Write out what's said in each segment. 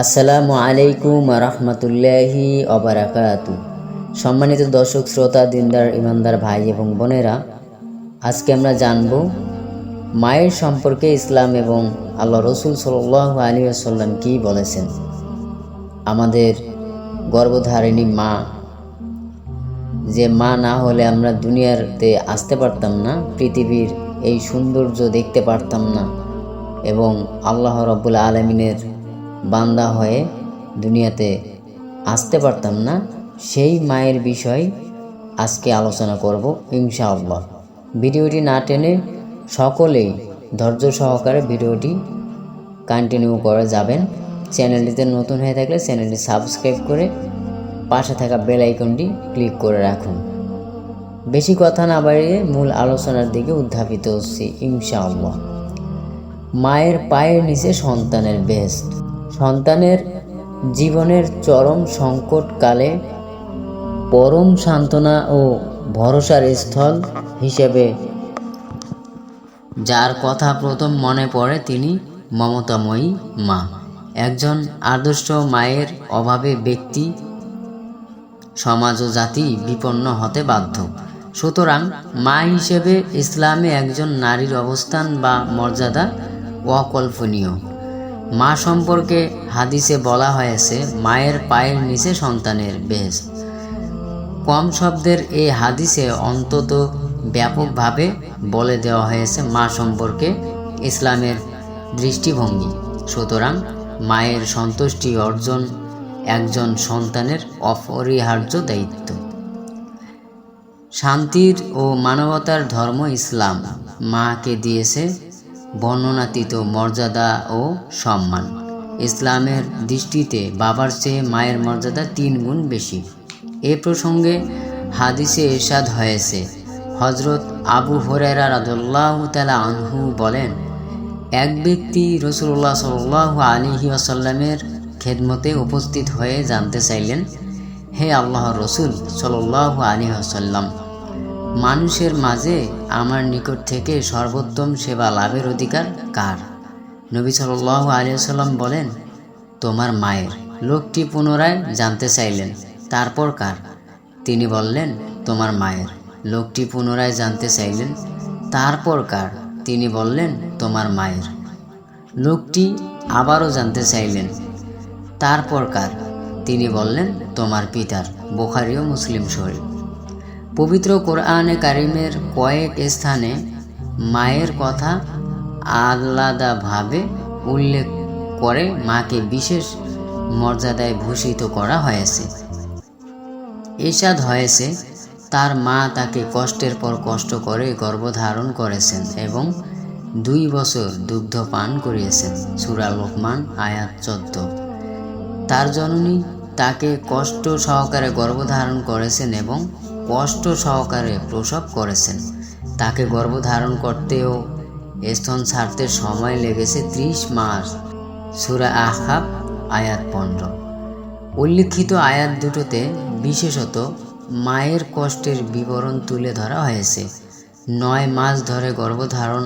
আসসালামু আলাইকুম রহমতুল্লাহি অবরাকাতু। সম্মানিত দর্শক শ্রোতা, দিনদার ইমানদার ভাই এবং বোনেরা, আজকে আমরা জানব মায়ের সম্পর্কে ইসলাম এবং আল্লাহ রসুল সাল্লাল্লাহু আলাইহি ওয়াসাল্লাম কী বলেছেন। আমাদের গর্ভধারিণী মা, যে মা না হলে আমরা দুনিয়াতে আসতে পারতাম না, পৃথিবীর এই সৌন্দর্য দেখতে পারতাম না এবং আল্লাহ রাব্বুল আলামিনের বান্দা হয়ে দুনিয়াতে আসতে পারতাম না, সেই মায়ের বিষয় আজকে আলোচনা করব ইনশাআল্লাহ। ভিডিওটি না টেনে সকলেই ধৈর্য সহকারে ভিডিওটি কন্টিনিউ করে যাবেন। চ্যানেলটিতে নতুন হয়ে থাকলে চ্যানেলটি সাবস্ক্রাইব করে পাশে থাকা বেল আইকনটি ক্লিক করে রাখুন। বেশি কথা না বাড়িয়ে মূল আলোচনার দিকে উদ্ধাপিত হচ্ছি ইনশাআল্লাহ। মায়ের পায়ের নিচে সন্তানের বেহেশত। সন্তানের জীবনের চরম সংকটকালে পরম সান্ত্বনা ও ভরসার স্থল হিসেবে যার কথা প্রথম মনে পড়ে তিনি মমতাময়ী মা। একজন আদর্শ মায়ের অভাবে ব্যক্তি, সমাজ ও জাতি বিপন্ন হতে বাধ্য। সুতরাং মা হিসেবে ইসলামে একজন নারীর অবস্থান বা মর্যাদা অকল্পনীয়। মা সম্পর্কে হাদিসে বলা হয়েছে, মায়ের পায়ের নিচে সন্তানের বেহেশত। কম শব্দের এই হাদিসে অন্তত ব্যাপকভাবে বলে দেওয়া হয়েছে মা সম্পর্কে ইসলামের দৃষ্টিভঙ্গি। সুতরাং মায়ের সন্তুষ্টি অর্জন একজন সন্তানের অপরিহার্য দায়িত্ব। শান্তির ও মানবতার ধর্ম ইসলাম মাকে দিয়েছে বর্ণনাতীত মর্যাদা ও সম্মান। ইসলামের দৃষ্টিতে বাবার চেয়ে মায়ের মর্যাদা 3 গুণ বেশি। এ প্রসঙ্গে হাদিসে ইরশাদ হয়েছে, হযরত আবু হুরায়রা রাদিয়াল্লাহু তাআলা আনহু বলেন, এক ব্যক্তি রাসূলুল্লাহ সাল্লাল্লাহু আলাইহি ওয়াসাল্লামের খেদমতে উপস্থিত হয়ে জানতে চাইলেন, হে আল্লাহর রাসূল সাল্লাল্লাহু আলাইহি ওয়াসাল্লাম, মানুষের মাঝে আমার নিকট থেকে সর্বোত্তম সেবা লাভের অধিকার কার? নবী সাল্লাল্লাহু আলাইহি ওয়াসাল্লাম বলেন, তোমার মায়ের। লোকটি পুনরায় জানতে চাইলেন, তারপর কার? তিনি বললেন, তোমার মায়ের। লোকটি পুনরায় জানতে চাইলেন, তারপর কার? তিনি বললেন, তোমার মায়ের। লোকটি আবারও জানতে চাইলেন, তারপর কার? তিনি বললেন, তোমার পিতার। বুখারী ও মুসলিম শরীফ। পবিত্র কোরআনে কারিমের কয়েক স্থানে মায়ের কথা আলাদাভাবে উল্লেখ করে মাকে বিশেষ মর্যাদায় ভূষিত করা হয়েছে। ইরশাদ হয়েছে, তার মা তাকে কষ্টের পর কষ্ট করে গর্ভধারণ করেছেন এবং 2 বছর দুগ্ধ পান করিয়েছেন। সূরা লোকমান আয়াত 14। তার জননী তাকে কষ্ট সহকারে গর্ভধারণ করেছেন এবং কষ্ট সহকারে প্রসব করেছেন। তাকে গর্ভধারণ করতেও স্তন ছাড়তে সময় লেগেছে 30 মাস। সূরা আহকাফ আয়াত 15। উল্লিখিত আয়াত দুটোতে বিশেষত মায়ের কষ্টের বিবরণ তুলে ধরা হয়েছে। 9 মাস ধরে গর্ভধারণ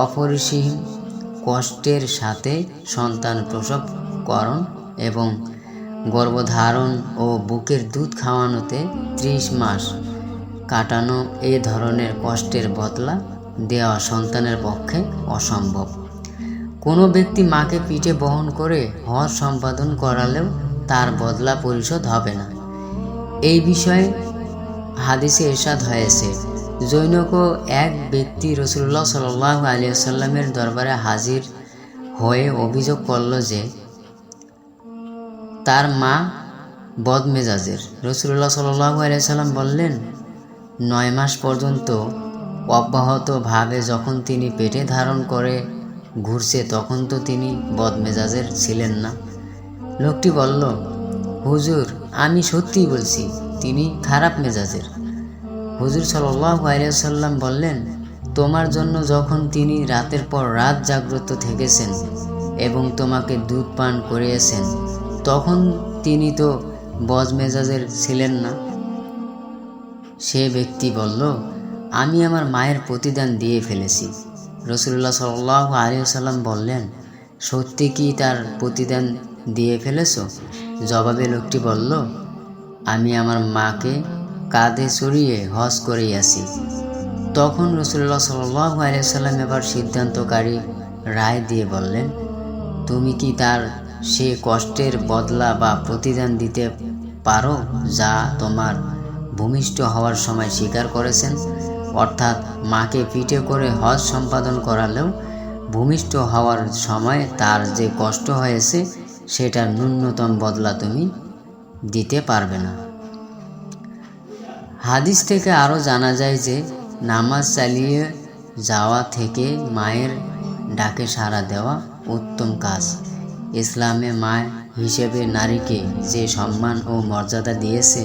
অপরিসীম কষ্টের সাথে সন্তান প্রসবকরণ এবং গর্ভধারণ ও বুকের দুধ খাওয়ানোতে 30 মাস কাটানো এ ধরনের কষ্টের বদলা দেওয়া সন্তানের পক্ষে অসম্ভব। কোনো ব্যক্তি মাকে পিঠে বহন করে হজ সম্পাদন করালেও তার বদলা পরিশোধ হবে না। এই বিষয়ে হাদিসে ইরশাদ হয়েছে, জনৈক এক ব্যক্তি রাসূলুল্লাহ সাল্লাল্লাহু আলাইহি ওয়াসাল্লামের দরবারে হাজির হয়ে অভিযোগ করল যে তার মা বদমেজাজের। রাসূলুল্লাহ সাল্লাল্লাহু আলাইহি ওয়াসাল্লাম বললেন, 9 মাস পর্যন্ত অব্যাহতভাবে যখন তিনি পেটে ধারণ করে ঘুরছে তখন তো তিনি বদমেজাজের ছিলেন না। লোকটি বলল, হুজুর, আমি সত্যিই বলছি তিনি খারাপ মেজাজের। হুজুর সাল্লাল্লাহু আলাইহি ওয়াসাল্লাম বললেন, তোমার জন্য যখন তিনি রাতের পর রাত জাগ্রত থেকেছেন এবং তোমাকে দুধ পান করিয়েছেন তখন তিনি তো বদমেজাজের ছিলেন না। সে ব্যক্তি বলল, আমি আমার মায়ের প্রতিদান দিয়ে ফেলেছি। রাসূলুল্লাহ সাল্লাল্লাহু আলাইহি ওয়াসাল্লাম বললেন, সত্যি কি তার প্রতিদান দিয়ে ফেলেছ? জবাবে লোকটি বলল, আমি আমার মাকে কাঁধে চড়িয়ে হজ করেই আছি। তখন রাসূলুল্লাহ সাল্লাল্লাহু আলাইহি ওয়াসাল্লাম এবার সিদ্ধান্তকারী রায় দিয়ে বললেন, তুমি কি তার সে কষ্টের বদলা বা প্রতিদান দিতে পারো যা তোমার ভূমিষ্ঠ হওয়ার সময় স্বীকার করেছেন? অর্থাৎ মাকে পিঠে করে হজ সম্পাদন করালেও ভূমিষ্ঠ হওয়ার সময় তার যে কষ্ট হয়েছে সেটার ন্যূনতম বদলা তুমি দিতে পারবে না। হাদিস থেকে আরও জানা যায় যে নামাজ চালিয়ে যাওয়া থেকে মায়ের ডাকে সাড়া দেওয়া উত্তম কাজ। ইসলামে মা হিসেবে নারীকে যে সম্মান ও মর্যাদা দিয়েছে,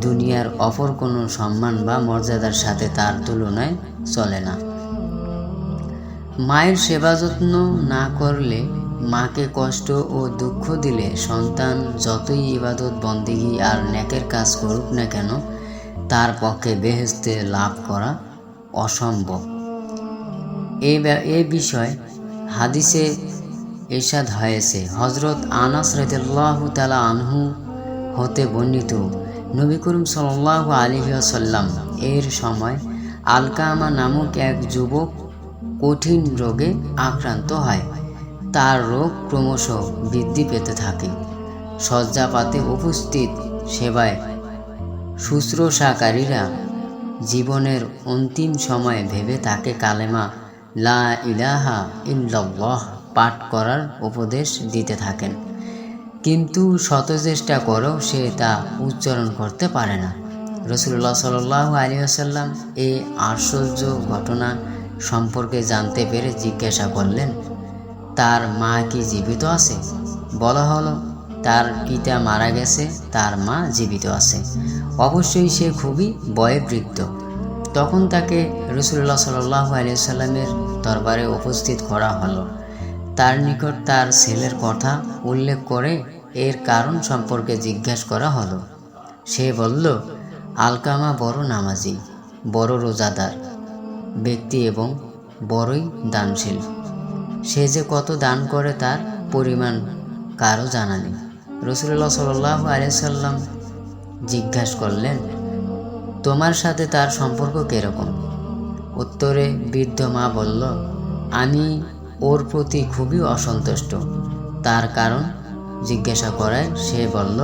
দুনিয়ার অপর কোনো সম্মান বা মর্যাদার সাথে তার তুলনায় চলে না। মায়ের সেবা যত্ন না করলে, মাকে কষ্ট ও দুঃখ দিলে সন্তান যতই ইবাদত বন্দেগী আর নেকের কাজ করুক না কেন, তার পক্ষে বেহেশতে লাভ করা অসম্ভব। এই বিষয় হাদিসে ইরশাদ হয়েছে। হযরত আনাস রাদিয়াল্লাহু তাআলা আনহু হতে বর্ণিত, নবী করিম সাল্লাল্লাহু আলাইহি ওয়াসাল্লাম এর সময় আলকামা নামক এক যুবক কঠিন রোগে আক্রান্ত হয়। তার রোগ ক্রমশ বৃদ্ধি পেতে থাকে। শয্যাপাতে উপস্থিত সেবায় শুশ্রূষাকারীরা জীবনের অন্তিম সময়ে ভেবে তাকে কালেমা লা ইলাহা ইল্লাল্লাহ পাঠ করার উপদেশ দিতে থাকেন, কিন্তু শত চেষ্টা করেও সে তা উচ্চারণ করতে পারে না। রাসূলুল্লাহ সাল্লাল্লাহু আলাইহি ওয়াসাল্লাম এই আশ্চর্য ঘটনা সম্পর্কে জানতে পেরে জিজ্ঞাসা করলেন, তার মা কি জীবিত আছে? বলা হলো, তার পিতা মারা গেছে, তার মা জীবিত আছে। অবশ্যই সে খুবই বয়োবৃদ্ধ। তখন তাকে রাসূলুল্লাহ সাল্লাল্লাহু আলাইহি ওয়াসাল্লামের দরবারে উপস্থিত করা হলো। তার নিকট তার ছেলের কথা উল্লেখ করে এর কারণ সম্পর্কে জিজ্ঞাসা করা হলো। সে বলল, আলকামা বড় নামাজি, বড় রোজাদার ব্যক্তি এবং বড়ই দানশীল। সে যে কত দান করে তার পরিমাণ কারো জানা নেই। রাসূলুল্লাহ সাল্লাল্লাহু আলাইহি ওয়াসাল্লাম জিজ্ঞাসা করলেন, তোমার সাথে তার সম্পর্ক কিরকম? উত্তরে বৃদ্ধ মা বলল, আমি ওর প্রতি খুবই অসন্তুষ্ট। তার কারণ জিজ্ঞাসা করায় সে বলল,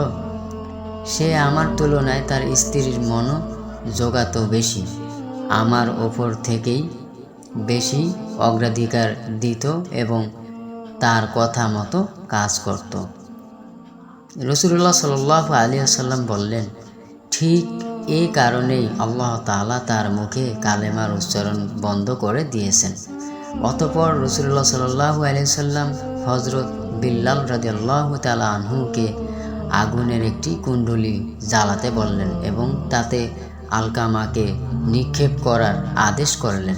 সে আমার তুলনায় তার স্ত্রীর মনোযোগাত বেশি, আমার ওপর থেকেই বেশি অগ্রাধিকার দিত এবং তার কথা মতো কাজ করত। রাসূলুল্লাহ সাল্লাল্লাহু আলাইহি ওয়াসাল্লাম বললেন, ঠিক এই কারণেই আল্লাহ তাআলা তার মুখে কালেমার উচ্চারণ বন্ধ করে দিয়েছেন। অতঃপর রাসূলুল্লাহ সাল্লাল্লাহু আলাইহি ওয়াসাল্লাম হযরত বিল্লাল রাদিয়াল্লাহু তাআলা আনহুকে আগুনের একটি কুণ্ডলী জ্বালাতে বললেন এবং তাতে আলকামাকে নিক্ষেপ করার আদেশ করলেন।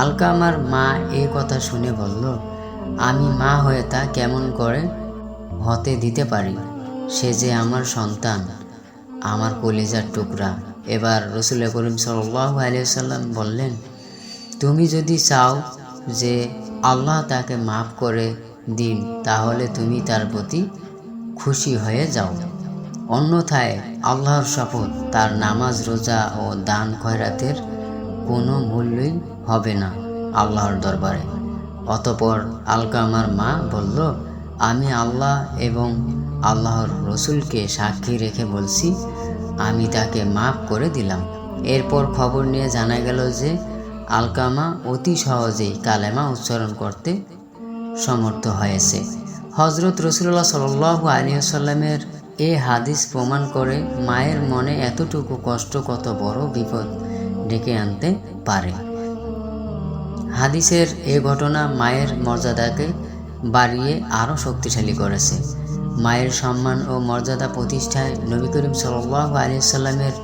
আলকামার মা এই কথা শুনে বলল, আমি মা হয়ে তা কেমন করে হতে দিতে পারি? সে যে আমার সন্তান, আমার কলিজার টুকরা। এবার রাসূল করিম সাল্লাল্লাহু আলাইহি ওয়াসাল্লাম বললেন, তুমি যদি চাও যে আল্লাহ তাকে মাফ করে দিন, তাহলে তুমি তার প্রতি খুশি হয়ে যাও। অন্যথায় আল্লাহর শপথ, তার নামাজ, রোজা ও দান খয়রাতের কোনো মূল্যই হবে না আল্লাহর দরবারে। অতঃপর আলকামার মা বলল, আমি আল্লাহ এবং আল্লাহর রসুলকে সাক্ষী রেখে বলছি, আমি তাকে মাফ করে দিলাম। এরপর খবর নিয়ে জানা গেল যে আলকামা অতি সহজেই কালেমা উচ্চারণ করতে সমর্থ হয়েছে। হযরত রাসূলুল্লাহ সাল্লাল্লাহু আলাইহি ওয়াসাল্লামের এই হাদিস প্রমাণ করে মায়ের মনে এতটুকু কষ্ট কত বড় বিপদ ডেকে আনতে পারে। হাদিসের এই ঘটনা মায়ের মর্যাদাকে বাড়িয়ে আরও শক্তিশালী করেছে। মায়ের সম্মান ও মর্যাদা প্রতিষ্ঠায় নবী করিম সাল্লাল্লাহু আলাইহি ওয়াসাল্লামের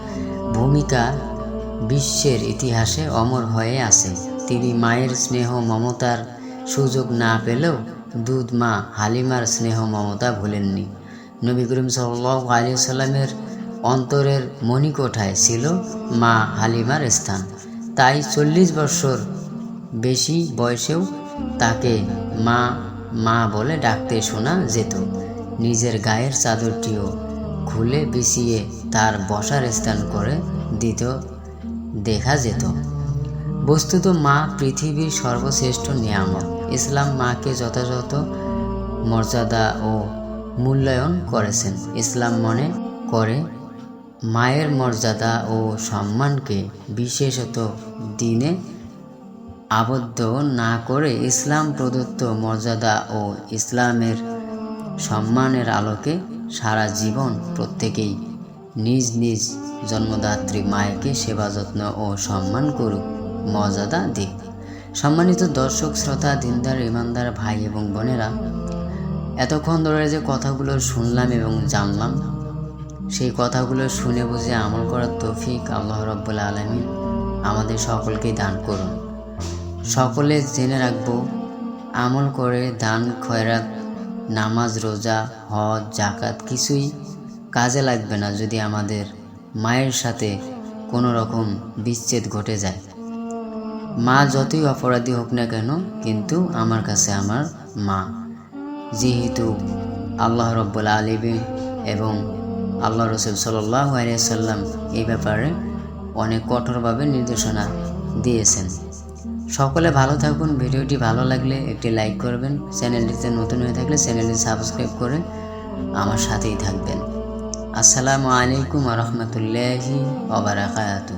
ভূমিকা বিশ্বের ইতিহাসে অমর হয়ে আছে। তিনি মায়ের স্নেহ মমতার সুযোগ না পেলেও দুধ মা হালিমার স্নেহ মমতা ভুলেননি। নবী করিম সাল্লাল্লাহু আলাইহি ওয়াসাল্লামের অন্তরের মণিকোঠায় ছিল মা হালিমার স্থান। তাই 40 বছর বেশি বয়সেও তাকে মা মা বলে ডাকতে শোনা যেত। নিজের গায়ের চাদরটিও খুলে বিছিয়ে তার বসার স্থান করে দিত দেখা যেত। বস্তুত মা পৃথিবীর সর্বশ্রেষ্ঠ নিয়ামত। ইসলাম মাকে যথাযথ মর্যাদা ও মূল্যায়ন করেছেন। ইসলাম মনে করে মায়ের মর্যাদা ও সম্মানকে বিশেষত দিনে আবদ্ধ না করে ইসলাম প্রদত্ত মর্যাদা ও ইসলামের সম্মানের আলোকে সারা জীবন প্রত্যেকেই নিজ নিজ জন্মদাত্রী মায়েকে সেবা যত্ন ও সম্মান করুক, মর্যাদা দিক। সম্মানিত দর্শক শ্রোতা, দিনদার ইমানদার ভাই এবং বোনেরা, এতক্ষণ ধরে যে কথাগুলো শুনলাম এবং জানলাম, সেই কথাগুলো শুনে বুঝে আমল করার তৌফিক আল্লাহ রাব্বুল আলামিন আমাদের সকলকেই দান করুন। সকলে জেনে রাখবো, আমল করে দান খয়রাত, নামাজ, রোজা, হজ, জাকাত কিছুই কাজে লাগবে না যদি আমাদের মায়ের সাথে কোনো রকম বিচ্ছেদ ঘটে যায়। মা যতই অপরাধী হোক না কেন, কিন্তু আমার কাছে আমার মা। যেহেতু আল্লাহ রাব্বুল আলামিন এবং আল্লাহ রাসূল সাল্লাল্লাহু আলাইহি ওয়াসাল্লাম এই ব্যাপারে অনেক কঠোরভাবে নির্দেশনা দিয়েছেন। সকলে ভালো থাকুন। ভিডিওটি ভালো লাগলে একটি লাইক করবেন। চ্যানেলটিতে নতুন হয়ে থাকলে চ্যানেলটি সাবস্ক্রাইব করে আমার সাথেই থাকবেন। আসসালামু আলাইকুম ওয়া রাহমাতুল্লাহি ওয়া বারাকাতুহু।